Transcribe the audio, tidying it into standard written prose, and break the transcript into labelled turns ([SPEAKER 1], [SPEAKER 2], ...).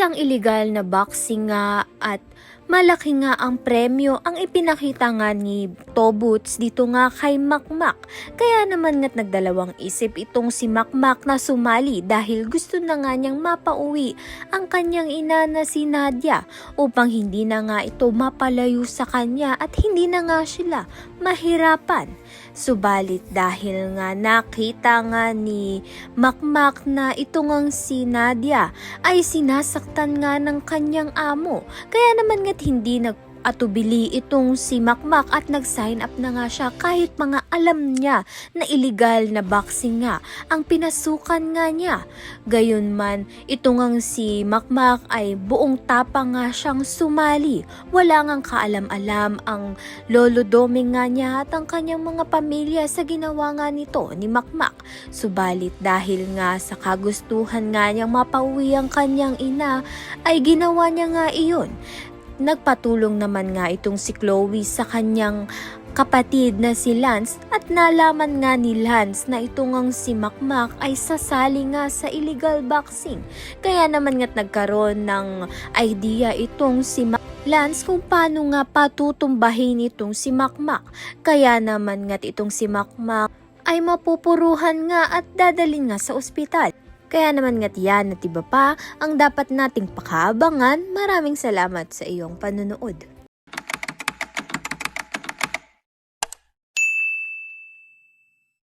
[SPEAKER 1] Isang iligal na boxing nga at malaki nga ang premyo ang ipinakita nga ni Tobuts dito nga kay Makmak. Kaya naman nga't nagdalawang isip itong si Makmak na sumali dahil gusto na nga niyang mapauwi ang kanyang ina na si Nadia upang hindi na nga ito mapalayo sa kanya at hindi na nga sila mahirapan. Subalit dahil nga nakita nga ni Makmak na ito ngang si Nadia ay sinasaktan nga ng kanyang amo. Kaya naman nga't hindi nag-atubili itong si Makmak at nag-sign up na nga siya kahit mga alam niya na illegal na boxing nga ang pinasukan nga niya. Gayunman, ito ngang si Makmak ay buong tapang nga siyang sumali. Wala ngang kaalam-alam ang lolo doming nga niya at ang kanyang mga pamilya sa ginawa nga nito ni Makmak. Subalit dahil nga sa kagustuhan nga niyang mapauwi ang kanyang ina ay ginawa niya nga iyon. Nagpatulong naman nga itong si Chloe sa kanyang kapatid na si Lance at nalaman nga ni Lance na ito ngang si Makmak ay sasali nga sa illegal boxing. Kaya naman nga't nagkaroon ng idea itong si Lance kung paano nga patutumbahin itong si Makmak. Kaya naman nga't itong si Makmak ay mapupuruhan nga at dadalhin nga sa ospital. Kaya naman nga't yan at iba pa ang dapat nating pakaabangan. Maraming salamat sa iyong panonood.